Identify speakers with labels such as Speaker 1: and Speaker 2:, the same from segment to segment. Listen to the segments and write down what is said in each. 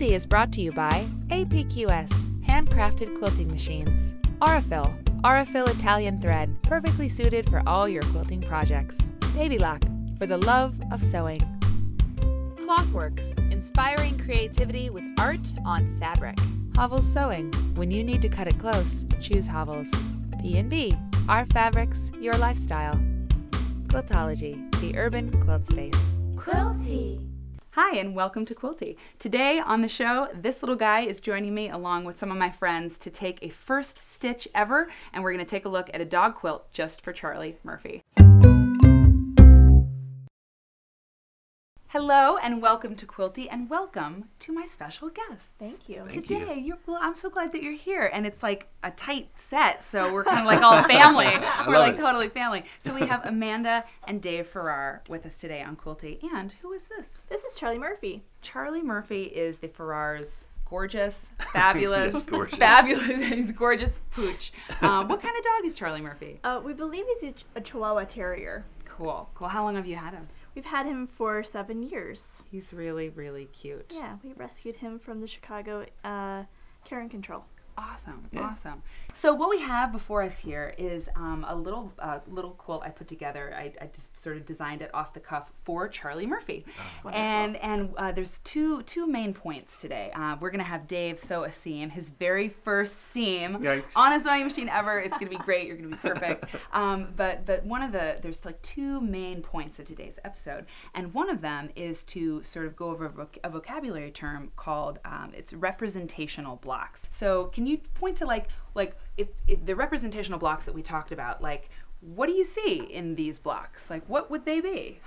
Speaker 1: Quilty is brought to you by APQS, handcrafted quilting machines. Aurifil Italian thread, perfectly suited for all your quilting projects. Baby Lock, for the love of sewing. Clothworks, inspiring creativity with art on fabric. Hovels Sewing, when you need to cut it close, choose Hovels. B&B, our fabrics, your lifestyle. Quiltology, the urban quilt space.
Speaker 2: Quilty!
Speaker 3: Hi, and welcome to Quilty. Today on the show, this little guy is joining me along with some of my friends to take a first stitch ever, and we're going to take a look at a dog quilt just for Charlie Murphy. Hello, and welcome to Quilty, and welcome to my special guests.
Speaker 2: Thank you.
Speaker 3: Today, I'm so glad that you're here, and it's like a tight set, so we're kind of like all family. We're like totally family. So we have Amanda and Dave Farrar with us today on Quilty, and who is this?
Speaker 2: This is Charlie Murphy.
Speaker 3: Charlie Murphy is the Farrars' gorgeous, fabulous,
Speaker 4: Yes, gorgeous.
Speaker 3: he's gorgeous pooch. What kind of dog is Charlie Murphy?
Speaker 2: We believe he's a Chihuahua Terrier.
Speaker 3: Cool. How long have you had him?
Speaker 2: We've had him for 7 years.
Speaker 3: He's really, really cute.
Speaker 2: Yeah, we rescued him from the Chicago care and control.
Speaker 3: Awesome, awesome. So what we have before us here is a little quilt I put together. I just sort of designed it off the cuff for Charlie Murphy.
Speaker 2: Oh,
Speaker 3: and there's two main points today. We're gonna have Dave sew a seam, his very first seam on a sewing machine ever. It's gonna be great. You're gonna be perfect. But there's like two main points of today's episode, and one of them is to sort of go over a vocabulary term called it's representational blocks. So can you point to like if the representational blocks that we talked about, like what do you see in these blocks? Like what would they be?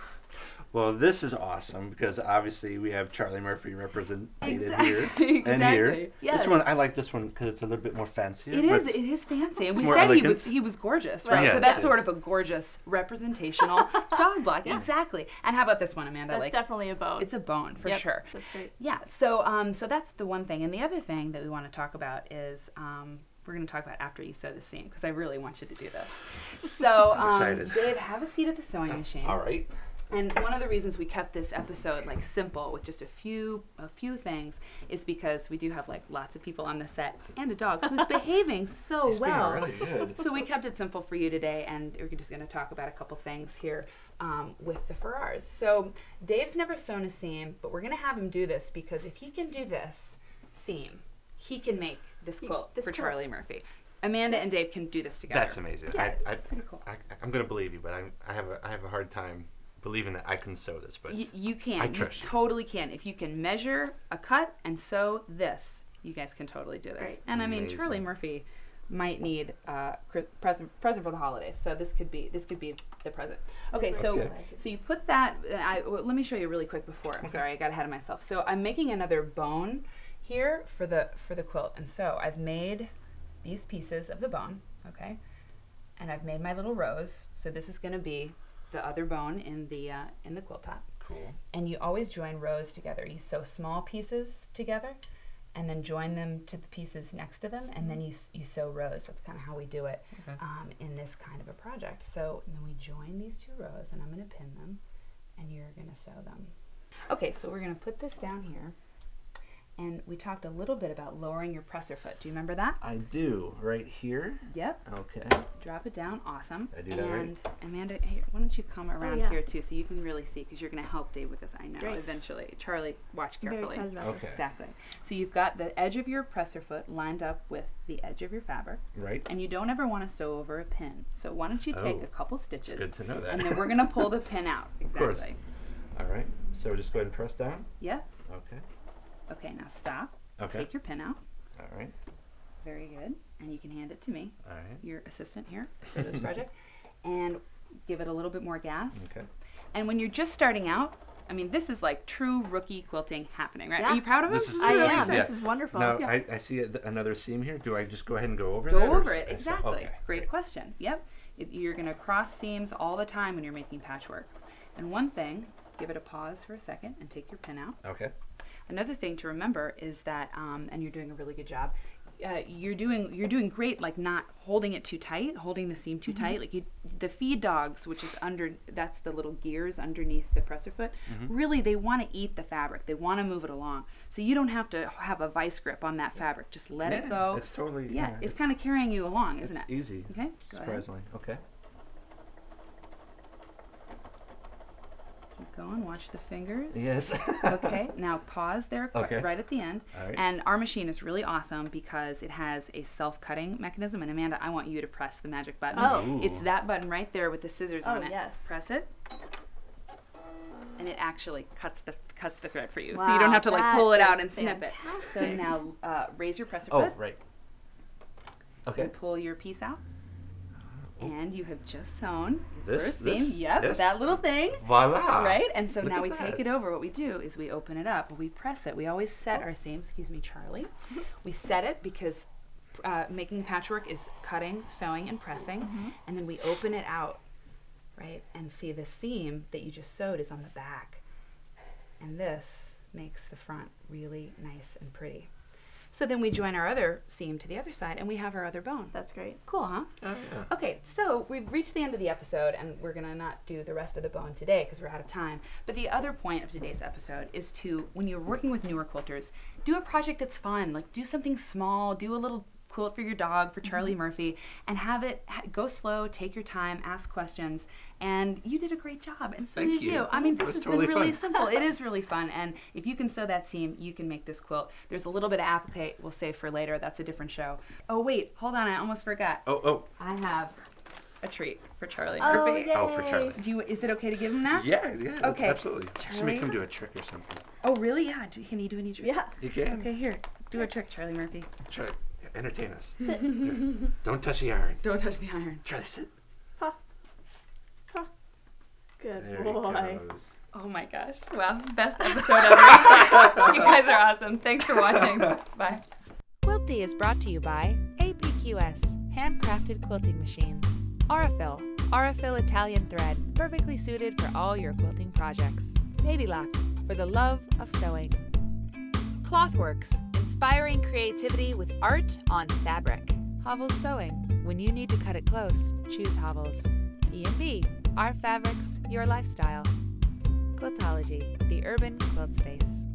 Speaker 4: Well, this is awesome because obviously we have Charlie Murphy represented here
Speaker 3: Exactly.
Speaker 4: and here.
Speaker 2: Yes.
Speaker 4: This one, I like this one because it's a little bit more fancy.
Speaker 3: It is fancy. And we
Speaker 4: more
Speaker 3: said
Speaker 4: elegant.
Speaker 3: he was gorgeous, right?
Speaker 4: Yes,
Speaker 3: So that's
Speaker 4: yes.
Speaker 3: sort of a gorgeous representational dog block. Yeah. Exactly. And how about this one, Amanda?
Speaker 2: That's definitely a bone.
Speaker 3: It's a bone for sure.
Speaker 2: That's great.
Speaker 3: Yeah. So so that's the one thing. And the other thing that we want to talk about is we're going to talk about after you sew the seam because I really want you to do this. So
Speaker 4: I'm excited.
Speaker 3: Dave, have a seat at the sewing machine.
Speaker 4: All right.
Speaker 3: And one of the reasons we kept this episode like simple with just a few things is because we do have like lots of people on the set and a dog who's behaving so
Speaker 4: He's being
Speaker 3: well.
Speaker 4: really good.
Speaker 3: So we kept it simple for you today, and we're just going to talk about a couple things here with the Farrars. So Dave's never sewn a seam, but we're going to have him do this because if he can do this seam, he can make this quilt for Charlie Murphy. Amanda and Dave can do this together.
Speaker 4: That's amazing.
Speaker 3: Yeah, it's pretty cool.
Speaker 4: I'm going to believe you, but I have a hard time believing that I can sew this, but
Speaker 3: you can.
Speaker 4: I trust
Speaker 3: you. Totally can. If you can measure a cut and sew this, you guys can totally do this.
Speaker 2: Great.
Speaker 3: And I mean,
Speaker 4: Amazing.
Speaker 3: Charlie Murphy might need a present for the holidays, so this could be the present. Okay, so you put that. Let me show you really quick before. I'm sorry, I got ahead of myself. So I'm making another bone here for the quilt, and so I've made these pieces of the bone, okay, and I've made my little rows. So this is going to be the other bone in the quilt top.
Speaker 4: cool.
Speaker 3: And you always join rows together. You sew small pieces together and then join them to the pieces next to them, and then you sew rows. That's kind of how we do it in this kind of a project. So then we join these two rows, and I'm going to pin them, and you're going to sew them. Okay, so we're going to put this down here. And we talked a little bit about lowering your presser foot. Do you remember that?
Speaker 4: I do. Right here?
Speaker 3: Yep.
Speaker 4: Okay.
Speaker 3: Drop it down. Awesome.
Speaker 4: I do that right?
Speaker 3: And Amanda, here, why don't you come around
Speaker 2: yeah.
Speaker 3: here too so you can really see, because you're going to help Dave with this, I know,
Speaker 2: Great.
Speaker 3: eventually. Charlie, watch
Speaker 2: I'm very
Speaker 3: carefully.
Speaker 2: excited about this.
Speaker 4: Okay.
Speaker 3: Exactly. So you've got the edge of your presser foot lined up with the edge of your fabric.
Speaker 4: Right.
Speaker 3: And you don't ever want to sew over a pin. So why don't you take
Speaker 4: Oh,
Speaker 3: a couple stitches.
Speaker 4: It's good to know that.
Speaker 3: And then we're going to pull the pin out. Exactly.
Speaker 4: Of course. All right. So just go ahead and press down.
Speaker 3: Yep.
Speaker 4: Okay.
Speaker 3: Okay, now stop.
Speaker 4: Okay.
Speaker 3: Take your pin out.
Speaker 4: All right.
Speaker 3: Very good. And you can hand it to me,
Speaker 4: All right.
Speaker 3: your assistant here for this project, and give it a little bit more gas.
Speaker 4: Okay.
Speaker 3: And when you're just starting out, I mean, this is like true rookie quilting happening, right?
Speaker 2: Yeah.
Speaker 3: Are you proud of
Speaker 4: This
Speaker 3: him?
Speaker 4: is
Speaker 2: I
Speaker 4: true.
Speaker 2: am.
Speaker 4: Yeah.
Speaker 2: This is wonderful.
Speaker 4: Now,
Speaker 3: Yeah.
Speaker 4: I see another seam here. Do I just go ahead and go over
Speaker 3: Go
Speaker 4: that? or
Speaker 3: over
Speaker 4: s-
Speaker 3: it,
Speaker 4: I see-
Speaker 3: exactly.
Speaker 4: Okay.
Speaker 3: Great question. Yep. You're going to cross seams all the time when you're making patchwork. And one thing, give it a pause for a second and take your pin out.
Speaker 4: Okay.
Speaker 3: Another thing to remember is that, and you're doing a really good job, you're doing great, like not holding it too tight, holding the seam too tight. Like the feed dogs, which is that's the little gears underneath the presser foot. Really, they want to eat the fabric. They want to move it along. So you don't have to have a vice grip on that fabric. Just let it go.
Speaker 4: It's totally
Speaker 3: it's kind of carrying you along, isn't it?
Speaker 4: It's easy.
Speaker 3: Okay. Go
Speaker 4: surprisingly.
Speaker 3: ahead.
Speaker 4: Okay.
Speaker 3: Keep going. Watch the fingers.
Speaker 4: Yes.
Speaker 3: Okay. Now pause there right at the end.
Speaker 4: All right.
Speaker 3: And our machine is really awesome because it has a self-cutting mechanism. And Amanda, I want you to press the magic button.
Speaker 2: Oh.
Speaker 3: It's that button right there with the scissors on it.
Speaker 2: Yes.
Speaker 3: Press it. And it actually cuts the thread for you.
Speaker 2: Wow,
Speaker 3: so you don't have to like pull it out and
Speaker 2: fantastic.
Speaker 3: snip it. So now raise your presser
Speaker 4: Oh,
Speaker 3: foot.
Speaker 4: right. Okay.
Speaker 3: And pull your piece out. And you have just sewn
Speaker 4: This?
Speaker 3: first seam. Yep, that little thing.
Speaker 4: Voila.
Speaker 3: Right? And so
Speaker 4: Look
Speaker 3: now
Speaker 4: at
Speaker 3: we
Speaker 4: that.
Speaker 3: take it over. What we do is we open it up. We press it. We always set our seam. Excuse me, Charlie. We set it because making patchwork is cutting, sewing, and pressing. And then we open it out, right? And see the seam that you just sewed is on the back. And this makes the front really nice and pretty. So then we join our other seam to the other side and we have our other bone.
Speaker 2: That's great.
Speaker 3: Cool, huh?
Speaker 4: Oh, yeah.
Speaker 3: Okay, so we've reached the end of the episode and we're gonna not do the rest of the bone today because we're out of time. But the other point of today's episode is to, when you're working with newer quilters, do a project that's fun. Like do something small, do a little quilt for your dog, for Charlie Murphy, and have it go slow, take your time, ask questions, and you did a great job, and so
Speaker 4: Thank
Speaker 3: did
Speaker 4: you.
Speaker 3: you. I mean,
Speaker 4: It
Speaker 3: this
Speaker 4: was
Speaker 3: has
Speaker 4: totally
Speaker 3: been really
Speaker 4: fun.
Speaker 3: simple. It is really fun, and if you can sew that seam, you can make this quilt. There's a little bit of applique we'll save for later. That's a different show. Oh wait, hold on, I almost forgot.
Speaker 4: Oh.
Speaker 3: I have a treat for Charlie
Speaker 2: Oh,
Speaker 3: Murphy.
Speaker 2: yay.
Speaker 4: Oh, for Charlie.
Speaker 3: Is it okay to give him that?
Speaker 4: Yeah,
Speaker 3: Okay.
Speaker 4: absolutely. Just
Speaker 3: Charlie?
Speaker 4: make him do a trick or something.
Speaker 3: Oh, really? Yeah. Can he do any tricks?
Speaker 2: Yeah.
Speaker 4: You can.
Speaker 3: Okay, here. Do a trick, Charlie Murphy.
Speaker 4: Try, entertain us. Here. Don't touch the iron.
Speaker 3: Don't touch the iron.
Speaker 4: Charlie, sit.
Speaker 2: Ha. Ha. Good
Speaker 4: There
Speaker 2: boy.
Speaker 4: he goes.
Speaker 3: Oh my gosh. Wow. Best episode ever. You guys are awesome. Thanks for watching. Bye.
Speaker 1: Quilty is brought to you by APQS, handcrafted quilting machines. Aurifil Italian thread, perfectly suited for all your quilting projects. Baby Lock, for the love of sewing. Clothworks, inspiring creativity with art on fabric. Hovels Sewing, when you need to cut it close, choose Hovels. E&B, our fabrics, your lifestyle. Quiltology, the urban quilt space.